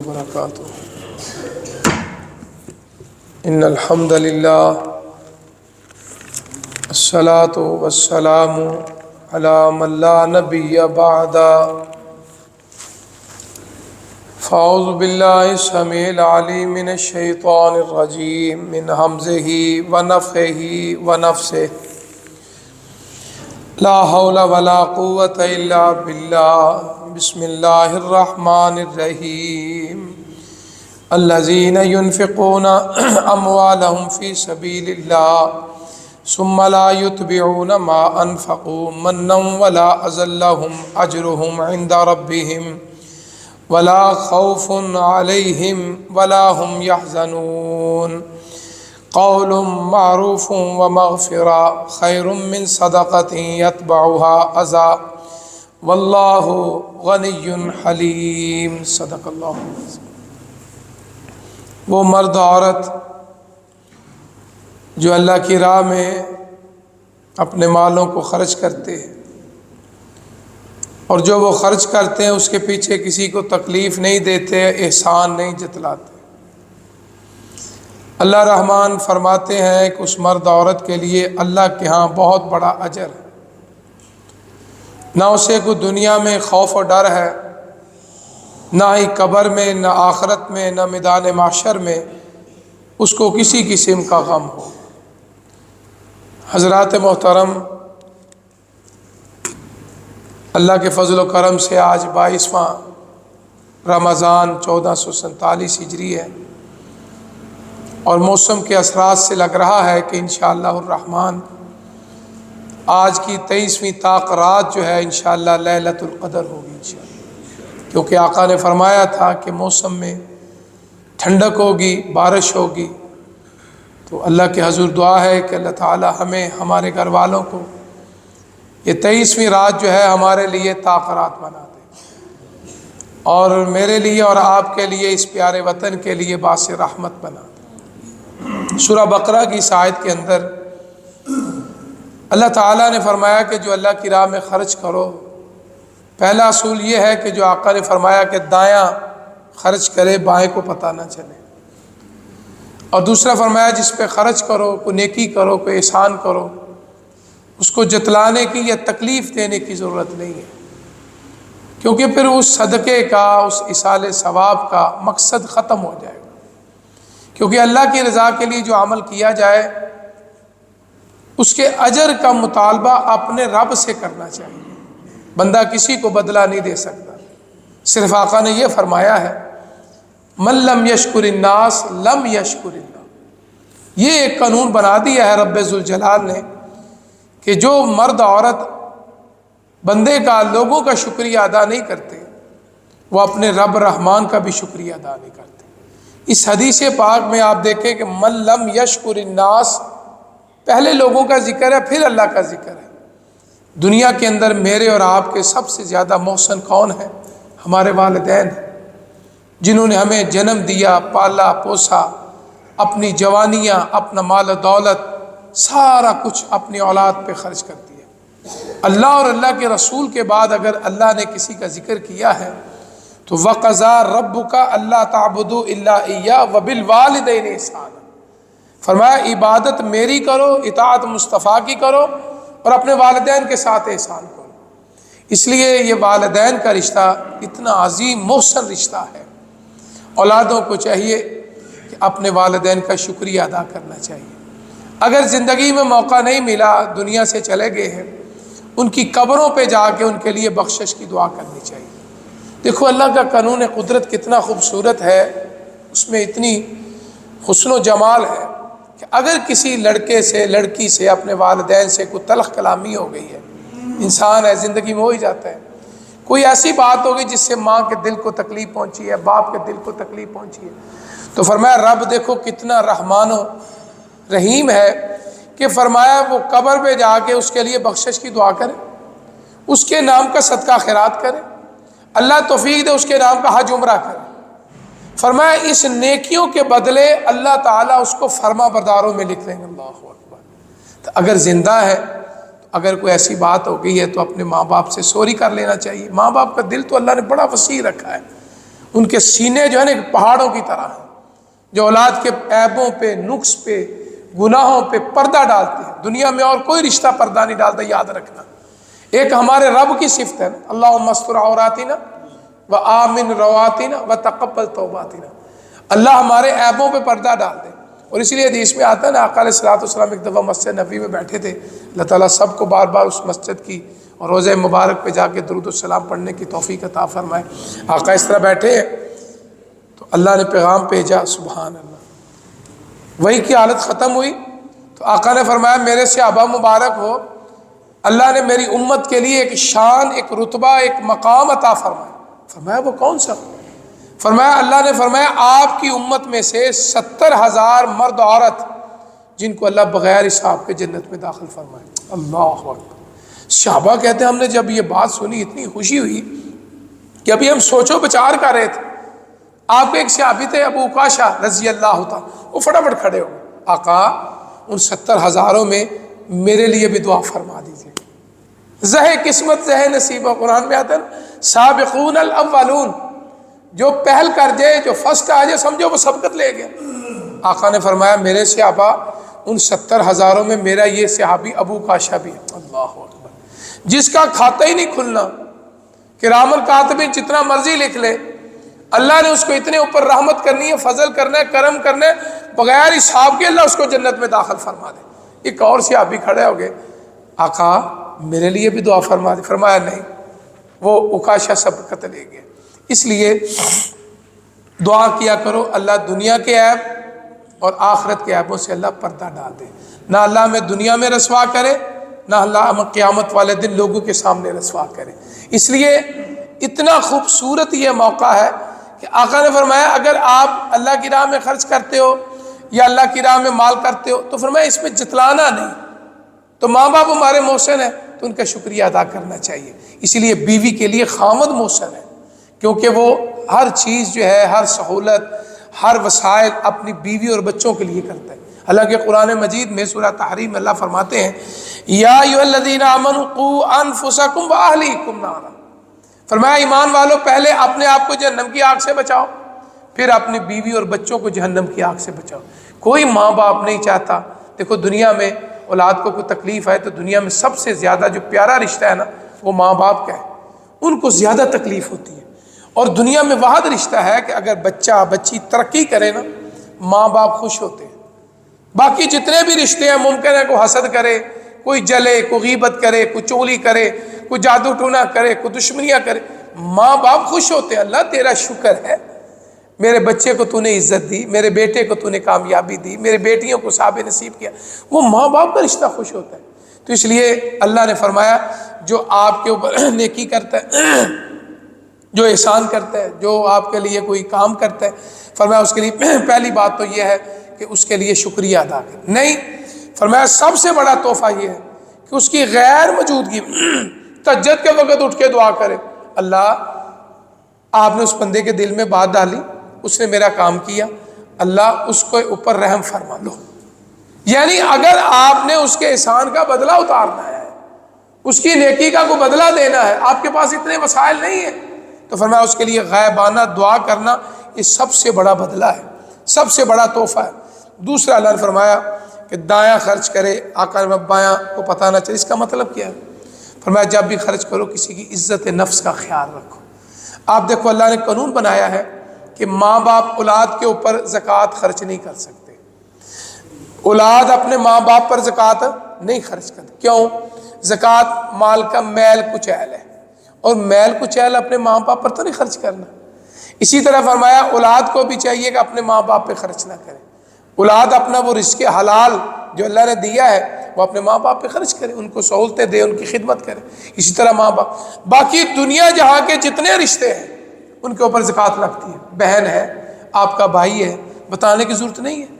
وبرکاتہ ان الحمد للہ الصلاۃ والسلام علی من لا نبی بعد فاعوذ باللہ السمیع العلیم من الشیطان الرجیم من ہمزہ ونفخہ ونفثہ لا حول ولا قوة الا باللہ بسم اللہ الرحمن الرحیم الذین ينفقون اموالهم فی سبیل اللہ ثم لا يتبعون ما انفقوا منا ولا اذى لهم اجرهم عند ربهم ولا خوف علیہم ولا هم يحزنون قول معروف ومغفرہ خیر من صدقۃ یتبعها اذی واللہ غنی حلیم صدق اللہ العظیم۔ وہ مرد عورت جو اللہ کی راہ میں اپنے مالوں کو خرچ کرتے ہیں اور جو وہ خرچ کرتے ہیں اس کے پیچھے کسی کو تکلیف نہیں دیتے، احسان نہیں جتلاتے، اللہ رحمان فرماتے ہیں کہ اس مرد عورت کے لیے اللہ کے ہاں بہت بڑا اجر ہے۔ نہ اسے کوئی دنیا میں خوف و ڈر ہے، نہ ہی قبر میں، نہ آخرت میں، نہ میدان محشر میں اس کو کسی قسم کا غم ہو۔ حضرات محترم، اللہ کے فضل و کرم سے آج 22واں رمضان 1447 ہجری ہے اور موسم کے اثرات سے لگ رہا ہے کہ انشاءاللہ الرحمن آج کی 23ویں طاق رات جو ہے انشاءاللہ لیلۃ القدر ہوگی انشاءاللہ، کیونکہ آقا نے فرمایا تھا کہ موسم میں ٹھنڈک ہوگی، بارش ہوگی، تو اللہ کے حضور دعا ہے کہ اللہ تعالی ہمیں، ہمارے گھر والوں کو یہ 23ویں رات جو ہے ہمارے لیے طاق رات بنا دے اور میرے لیے اور آپ کے لیے، اس پیارے وطن کے لیے باعث رحمت بنا دے۔ سورہ بقرہ کی اس آیت کے اندر اللہ تعالیٰ نے فرمایا کہ جو اللہ کی راہ میں خرچ کرو، پہلا اصول یہ ہے کہ جو آقا نے فرمایا کہ دایاں خرچ کرے، بائیں کو پتہ نہ چلے، اور دوسرا فرمایا جس پہ خرچ کرو، کوئی نیکی کرو، کوئی احسان کرو، اس کو جتلانے کی یا تکلیف دینے کی ضرورت نہیں ہے، کیونکہ پھر اس صدقے کا، اس ایصال ثواب کا مقصد ختم ہو جائے گا۔ کیونکہ اللہ کی رضا کے لیے جو عمل کیا جائے اس کے اجر کا مطالبہ اپنے رب سے کرنا چاہیے، بندہ کسی کو بدلہ نہیں دے سکتا۔ صرف آقا نے یہ فرمایا ہے من لم یشکر الناس لم یشکر اللہ، یہ ایک قانون بنا دیا ہے رب ذوالجلال نے کہ جو مرد عورت بندے کا، لوگوں کا شکریہ ادا نہیں کرتے، وہ اپنے رب رحمان کا بھی شکریہ ادا نہیں کرتے۔ اس حدیث پاک میں آپ دیکھیں کہ من لم یشکر الناس، پہلے لوگوں کا ذکر ہے، پھر اللہ کا ذکر ہے۔ دنیا کے اندر میرے اور آپ کے سب سے زیادہ محسن کون ہیں؟ ہمارے والدین ہیں، جنہوں نے ہمیں جنم دیا، پالا پوسا، اپنی جوانیاں، اپنا مال و دولت، سارا کچھ اپنی اولاد پہ خرچ کر دیا۔ اللہ اور اللہ کے رسول کے بعد اگر اللہ نے کسی کا ذکر کیا ہے تو وَقَضَىٰ رَبُّكَ أَلَّا تَعْبُدُوا إِلَّا إِيَّاهُ وَبِالْوَالِدَيْنِ إِحْسَانًا، فرمایا عبادت میری کرو، اطاعت مصطفیٰ کی کرو، اور اپنے والدین کے ساتھ احسان کرو۔ اس لیے یہ والدین کا رشتہ اتنا عظیم محسن رشتہ ہے، اولادوں کو چاہیے کہ اپنے والدین کا شکریہ ادا کرنا چاہیے۔ اگر زندگی میں موقع نہیں ملا، دنیا سے چلے گئے ہیں، ان کی قبروں پہ جا کے ان کے لیے بخشش کی دعا کرنی چاہیے۔ دیکھو اللہ کا قانون قدرت کتنا خوبصورت ہے، اس میں اتنی حسن و جمال ہے کہ اگر کسی لڑکے سے، لڑکی سے، اپنے والدین سے کوئی تلخ کلامی ہو گئی ہے، انسان ہے، زندگی میں ہو ہی جاتا ہے، کوئی ایسی بات ہوگی جس سے ماں کے دل کو تکلیف پہنچی ہے، باپ کے دل کو تکلیف پہنچی ہے، تو فرمایا رب دیکھو کتنا رحمان و رحیم ہے کہ فرمایا وہ قبر پہ جا کے اس کے لیے بخشش کی دعا کرے، اس کے نام کا صدقہ خیرات کرے، اللہ توفیق دے اس کے نام کا حج عمرہ کرے۔ فرمایا اس نیکیوں کے بدلے اللہ تعالیٰ اس کو فرما برداروں میں لکھ لیں گے۔ اللہ اکبر۔ تو اگر زندہ ہے، اگر کوئی ایسی بات ہو گئی ہے تو اپنے ماں باپ سے سوری کر لینا چاہیے۔ ماں باپ کا دل تو اللہ نے بڑا وسیع رکھا ہے، ان کے سینے جو ہے نا ایک پہاڑوں کی طرح ہیں، جو اولاد کے عیبوں پہ، نقص پہ، گناہوں پہ پردہ ڈالتے ہیں۔ دنیا میں اور کوئی رشتہ پردہ نہیں ڈالتا، یاد رکھنا۔ ایک ہمارے رب کی صفت ہے نا، اللہم استر عوراتنا و آمن رواتنا و تقبل توباتنا، اللہ ہمارے عیبوں پہ پردہ ڈال دے۔ اور اسی لیے حدیث میں آتا ہے نا، آقا علیہ الصلوۃ والسلام ایک دفعہ مسجد نبوی میں بیٹھے تھے، اللہ تعالیٰ سب کو بار بار اس مسجد کی اور روضہ مبارک پہ جا کے درود السلام پڑھنے کی توفیق عطا فرمائے۔ آقا اس طرح بیٹھے ہیں تو اللہ نے پیغام بھیجا، سبحان اللہ، وہی کی حالت ختم ہوئی تو آقا نے فرمایا میرے صحابہ مبارک ہو، اللہ نے میری امت کے لیے ایک شان، ایک رتبہ، ایک مقام عطا فرمایا۔ فرمایا وہ کون سا؟ فرمایا اللہ نے فرمایا آپ کی امت میں سے 70,000 مرد عورت جن کو اللہ بغیر حساب کے جنت میں داخل فرمائے۔ اللہ اکبر۔ صحابہ کہتے ہیں ہم نے جب یہ بات سنی اتنی خوشی ہوئی کہ ابھی ہم سوچو بچار کر رہے تھے۔ آپ کے ایک صحابی تھے ابو عکاشہ رضی اللہ تعالیٰ، وہ فٹافٹ کھڑے ہو، آقا ان 70,000 میں میرے لیے بھی دعا فرما دیجیے۔ زہ قسمت زہ نصیب، قرآن میں آتا ہے نا، سابقون الاولون، جو پہل کر جائے، جو فرسٹ آ جائے، سمجھو وہ سبقت لے گیا۔ آقا نے فرمایا میرے صحابہ ان 70,000 میں میرا یہ صحابی ابو عکاشہ بھی ہے۔ اللہ اکبر۔ جس کا کھاتا ہی نہیں کھلنا، کرام الکاتبین جتنا مرضی لکھ لے، اللہ نے اس کو اتنے اوپر رحمت کرنی ہے، فضل کرنا ہے، کرم کرنا ہے، بغیر حساب کے اللہ اس کو جنت میں داخل فرما دے۔ ایک اور صحابی کھڑے ہو گئے، آقا میرے لیے بھی دعا فرما دے۔ فرمایا نہیں، وہ عکاشہ سبقت لے گیا۔ اس لیے دعا کیا کرو اللہ دنیا کے عیب اور آخرت کے عیبوں سے اللہ پردہ ڈال دے، نہ اللہ ہمیں دنیا میں رسوا کرے، نہ اللہ ہمیں قیامت والے دن لوگوں کے سامنے رسوا کرے۔ اس لیے اتنا خوبصورت یہ موقع ہے کہ آقا نے فرمایا اگر آپ اللہ کی راہ میں خرچ کرتے ہو یا اللہ کی راہ میں مال کرتے ہو تو فرمایا اس میں جتلانا نہیں۔ تو ماں باپ ہمارے محسن ہیں تو ان کا شکریہ ادا کرنا چاہیے۔ اسی لیے بیوی کے لیے خاوند محسن ہے، کیونکہ وہ ہر چیز جو ہے، ہر سہولت، ہر وسائل اپنی بیوی اور بچوں کے لیے کرتا ہے۔ حالانکہ قرآن مجید میں سورہ تحریم میں اللہ فرماتے ہیں یا ایھا الذین آمنوا قوا انفسکم واہلیکم نارا، فرمایا ایمان والو پہلے اپنے آپ کو جہنم کی آگ سے بچاؤ، پھر اپنی بیوی اور بچوں کو جہنم کی آگ سے بچاؤ۔ کوئی ماں باپ نہیں چاہتا، دیکھو دنیا میں اولاد کو کوئی تکلیف ہے تو دنیا میں سب سے زیادہ جو پیارا رشتہ ہے نا وہ ماں باپ کا ہے، ان کو زیادہ تکلیف ہوتی ہے۔ اور دنیا میں واحد رشتہ ہے کہ اگر بچہ بچی ترقی کرے نا ماں باپ خوش ہوتے ہیں۔ باقی جتنے بھی رشتے ہیں ممکن ہے کوئی حسد کرے، کوئی جلے، کوئی غیبت کرے، کوئی چغلی کرے، کوئی جادو ٹونا کرے، کوئی دشمنیاں کرے، ماں باپ خوش ہوتے ہیں۔ اللہ تیرا شکر ہے میرے بچے کو تو نے عزت دی، میرے بیٹے کو تو نے کامیابی دی، میرے بیٹیوں کو صاحب نصیب کیا، وہ ماں باپ کا رشتہ خوش ہوتا ہے۔ تو اس لیے اللہ نے فرمایا جو آپ کے اوپر نیکی کرتا ہے، جو احسان کرتا ہے، جو آپ کے لیے کوئی کام کرتا ہے، فرمایا اس کے لیے پہلی بات تو یہ ہے کہ اس کے لیے شکریہ ادا کرے۔ نہیں، فرمایا سب سے بڑا تحفہ یہ ہے کہ اس کی غیر موجودگی تہجد کے وقت اٹھ کے دعا کرے، اللہ آپ نے اس بندے کے دل میں بات ڈالی، اس نے میرا کام کیا، اللہ اس کو اوپر رحم فرما لو۔ یعنی اگر آپ نے اس کے احسان کا بدلہ اتارنا ہے، اس کی نیکی کا کوئی بدلہ دینا ہے، آپ کے پاس اتنے وسائل نہیں ہیں، تو فرمایا اس کے لیے غائبانہ دعا کرنا یہ سب سے بڑا بدلہ ہے، سب سے بڑا تحفہ ہے۔ دوسرا اللہ نے فرمایا کہ دایاں خرچ کرے، آقا نے بایاں کو پتہ نہ چلے۔ اس کا مطلب کیا ہے؟ فرمایا جب بھی خرچ کرو کسی کی عزت نفس کا خیال رکھو۔ آپ دیکھو اللہ نے قانون بنایا ہے کہ ماں باپ اولاد کے اوپر زکوٰۃ خرچ نہیں کر سکتے، اولاد اپنے ماں باپ پر زکوٰۃ نہیں خرچ کرتے۔ کیوں؟ زکوٰۃ مال کا میل کچیل ہے، اور میل کچیل اپنے ماں باپ پر تو نہیں خرچ کرنا۔ اسی طرح فرمایا اولاد کو بھی چاہیے کہ اپنے ماں باپ پہ خرچ نہ کرے، اولاد اپنا وہ رزق حلال جو اللہ نے دیا ہے وہ اپنے ماں باپ پہ خرچ کرے، ان کو سہولتیں دے، ان کی خدمت کرے۔ اسی طرح ماں باپ، باقی دنیا جہاں کے جتنے رشتے ہیں ان کے اوپر زکوٰۃ لگتی ہے۔ بہن ہے، آپ کا بھائی ہے، بتانے کی ضرورت نہیں ہے۔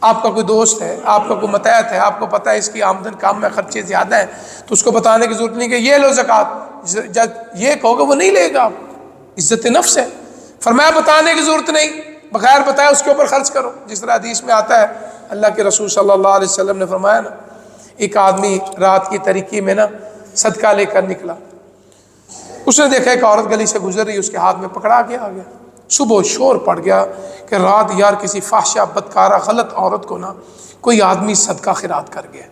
آپ کا کوئی دوست ہے، آپ کا کوئی متحد ہے، آپ کو پتہ ہے اس کی آمدن کام میں خرچے زیادہ ہیں، تو اس کو بتانے کی ضرورت نہیں کہ یہ لو زکوٰۃ، جب یہ کہو گے وہ نہیں لے گا، آپ عزت نفس ہے۔ فرمایا بتانے کی ضرورت نہیں، بغیر بتائے اس کے اوپر خرچ کرو۔ جس طرح حدیث میں آتا ہے اللہ کے رسول صلی اللہ علیہ وسلم نے فرمایا نا، ایک آدمی رات کی تاریکی میں نا صدقہ لے کر نکلا، اس نے دیکھا ایک عورت گلی سے گزر رہی، اس کے ہاتھ میں پکڑا کے آ گیا، صبح شور پڑ گیا کہ رات یار کسی فحشہ بدکارہ غلط عورت کو نا کوئی آدمی صدقہ خیرات کر گیا۔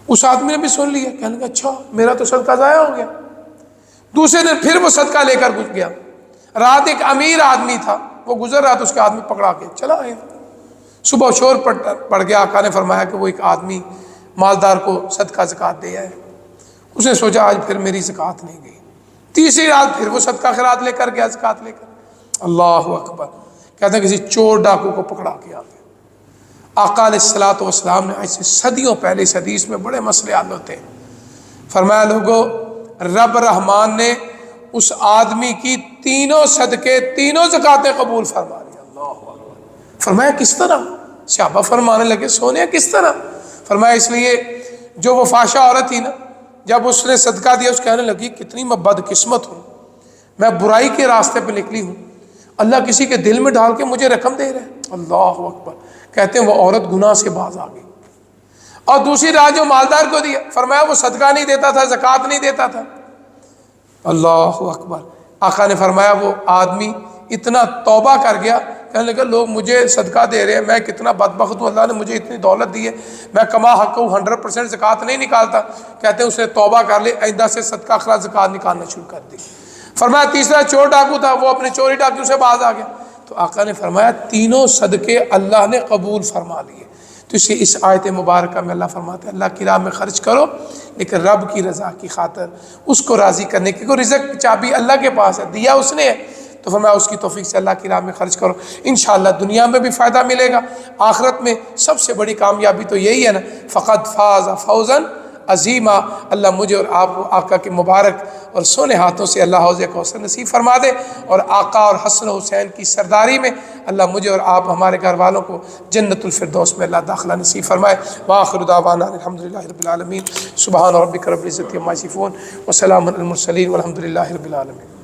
اس آدمی نے بھی سن لیا، کہنے لگا اچھا میرا تو صدقہ ضائع ہو گیا۔ دوسرے دن پھر وہ صدقہ لے کر گزر گیا۔ رات ایک امیر آدمی تھا، وہ گزر رہا تو اس کے آدمی پکڑا کے چلا آیا۔ صبح شور پڑ گیا، آقا نے فرمایا کہ وہ ایک آدمی مالدار کو صدقہ زکوٰۃ دے آئے۔ اس نے سوچا آج پھر میری زکوٰۃ نہیں گئی۔ تیسری رات پھر وہ صدقہ خیرات لے کر گیا، زکوٰۃ لے کر۔ اللہ اکبر، کہتے ہیں کسی چور ڈاکو کو پکڑا کے آ گیا۔ آقا علیہ الصلوۃ والسلام نے ایسے صدیوں پہلے اس حدیث میں بڑے مسئلے حل ہوتے ہیں۔ فرمایا لوگو، رب رحمان نے اس آدمی کی تینوں صدقے تینوں زکاتیں قبول فرما لی۔ اللہ اکبر۔ فرمایا کس طرح؟ صحابہ فرمانے لگے سونے کس طرح؟ فرمایا اس لیے جو وہ فحشہ عورت تھی نا، جب اس نے صدقہ دیا اس کہنے لگی کتنی میں بدقسمت ہوں، میں برائی کے راستے پہ نکلی ہوں، اللہ کسی کے دل میں ڈال کے مجھے رقم دے رہے ہیں۔ اللہ اکبر۔ کہتے ہیں وہ عورت گناہ سے باز آ گئی۔ اور دوسری رات جو مالدار کو دیا، فرمایا وہ صدقہ نہیں دیتا تھا، زکوٰۃ نہیں دیتا تھا۔ اللہ اکبر۔ آقا نے فرمایا وہ آدمی اتنا توبہ کر گیا، کہنے لگا لوگ مجھے صدقہ دے رہے ہیں، میں کتنا بدبخت ہوں، اللہ نے مجھے اتنی دولت دی ہے، میں کما حق ہوں 100% زکوٰۃ نہیں نکالتا۔ کہتے ہیں اس نے توبہ کر لی، آئندہ سے صدقہ خیرات زکوٰۃ نکالنا شروع کر دی۔ فرمایا تیسرا چور ڈاکو تھا، وہ اپنے چوری ڈاکو سے باز آ گیا۔ تو آقا نے فرمایا تینوں صدقے اللہ نے قبول فرما لیے۔ تو اس آیت مبارکہ میں اللہ فرماتا ہے اللہ کی راہ میں خرچ کرو، لیکن رب کی رضا کی خاطر، اس کو راضی کرنے کی، کوئی رزق چابی اللہ کے پاس ہے، دیا اس نے ہے، تو فرمایا اس کی توفیق سے اللہ کی راہ میں خرچ کرو، انشاءاللہ دنیا میں بھی فائدہ ملے گا، آخرت میں سب سے بڑی کامیابی تو یہی ہے نا، فقط فاز فوزا عظیمہ۔ اللہ مجھے اور آپ کو آقا کے مبارک اور سونے ہاتھوں سے اللہ حوض کوثر نصیب فرما دے، اور آقا اور حسن و حسین کی سرداری میں اللہ مجھے اور آپ ہمارے گھر والوں کو جنت الفردوس میں اللہ داخلہ نصیب فرمائے۔ وآخر دعوانا الحمدللہ رب العالمین، سبحان ربک رب العزۃ عما یصفون وسلام علی المرسلین والحمدللہ رب العالمین۔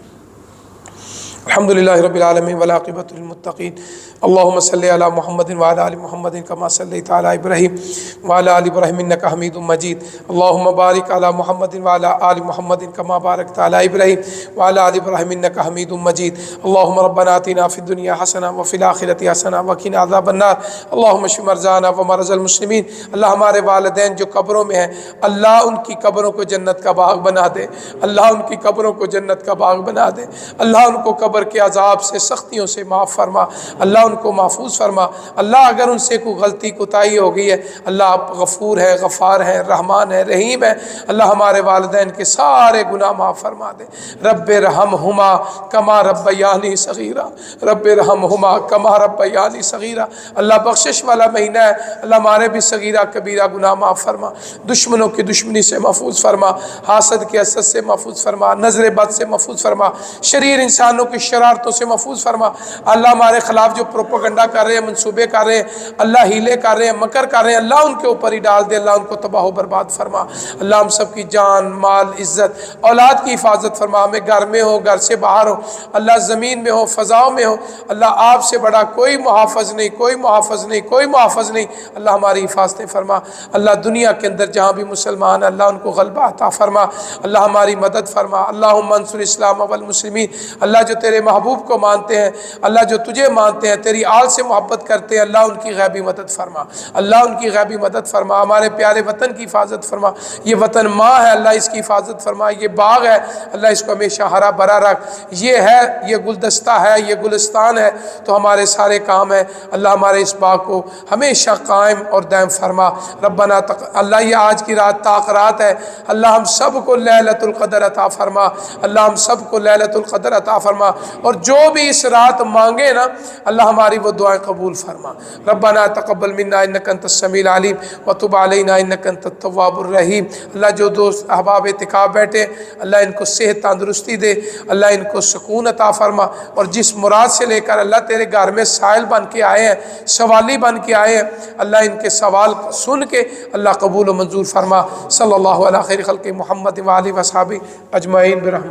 الحمد للہ رب العالمین والعاقبۃ للمتقین، اللہم صلی علی محمد وعلی آل محمد کما صلیت علی ابراہیم وعلی آل ابراہیم انک حمید مجید، اللہم بارک علی محمد وعلی آل محمد کما بارکت علی ابراہیم وعلی آل ابراہیم انک حمید مجید، اللہم ربنا آتنا فی الدنیا حسنہ وفی الآخرۃ حسنہ وقنا عذاب النار، اللہم اشف مرضانا ومرضى المسلمین۔ اللہ ہمارے والدین جو قبروں میں ہیں، اللہ ان کی قبروں کو جنت کا باغ بنا دے، اللہ ان کی قبروں کو جنت کا باغ بنا دے، اللہ ان کو قبر کے عذاب سے سختیوں سے معاف فرما، اللہ ان کو محفوظ فرما، اللہ اگر ان سے کوئی غلطی کوتاہی ہو گئی ہے، اللہ آپ غفور ہے، غفار ہے، رحمان ہے، رحیم ہے، اللہ ہمارے والدین کے سارے گناہ معاف فرما دے۔ رب ارحمہما کما ربیانی صغیرا، رب ارحمہما کما ربیانی صغیرا۔ اللہ بخشش والا مہینہ ہے، اللہ ہمارے بھی صغیرہ کبیرہ گناہ معاف فرما، دشمنوں کی دشمنی سے محفوظ فرما، حاسد کے حسد سے محفوظ فرما، نظر بد سے محفوظ فرما، شریر انسانوں کی شرارتوں سے محفوظ فرما۔ اللہ ہمارے خلاف جو پروپیگنڈا کر رہے ہیں، منصوبے کر رہے ہیں، اللہ ہیلے کر رہے ہیں، مکر کر رہے ہیں، اللہ ان کے اوپر ہی ڈال دے، اللہ ان کو تباہ و برباد فرما۔ اللہ ہم سب کی جان، مال، عزت، اولاد کی حفاظت فرما، ہمیں گھر میں ہو، گھر سے باہر ہو، اللہ زمین میں ہو، فضاؤں میں ہو، اللہ آپ سے بڑا کوئی محافظ نہیں، کوئی محافظ نہیں، کوئی محافظ نہیں، اللہ ہماری حفاظتیں فرما۔ اللہ دنیا کے اندر جہاں بھی مسلمان ہیں، اللہ ان کو غلبہ عطا فرما، اللہ ہماری مدد فرما۔ اللہم انصر اسلام والمسلمین۔ اللہ جو تیرے محبوب کو مانتے ہیں، اللہ جو تجھے مانتے ہیں، تیری آل سے محبت کرتے ہیں، اللہ ان کی غیبی مدد فرما، اللہ ان کی غیبی مدد فرما۔ ہمارے پیارے وطن کی حفاظت فرما، یہ وطن ماں ہے، اللہ اس کی حفاظت فرما، یہ باغ ہے، اللہ اس کو ہمیشہ ہرا بھرا رکھ، یہ ہے، یہ گلدستہ ہے، یہ گلستان ہے، تو ہمارے سارے کام ہیں، اللہ ہمارے اس باغ کو ہمیشہ قائم اور دائم فرما۔ ربنا اللہ یہ آج کی رات طاق رات ہے، اللہ ہم سب کو لیلۃ القدر عطا فرما، اللہ ہم سب کو لیلۃ القدر عطا فرما، اور جو بھی اس رات مانگے نا اللہ ہماری وہ دعائیں قبول فرما۔ ربنا تقبل منا انک انت السمیع العلیم وتب علینا انک انت التواب الرحیم۔ اللہ جو دوست احباب اعتکاف بیٹھے اللہ ان کو صحت تندرستی دے، اللہ ان کو سکون عطا فرما، اور جس مراد سے لے کر اللہ تیرے گھر میں سائل بن کے آئے ہیں، سوالی بن کے آئے ہیں، اللہ ان کے سوال سن کے اللہ قبول و منظور فرما۔ صلی اللہ علیہ خیر خلق محمد و آلہ و صحابہ اجمعین برحمتہ۔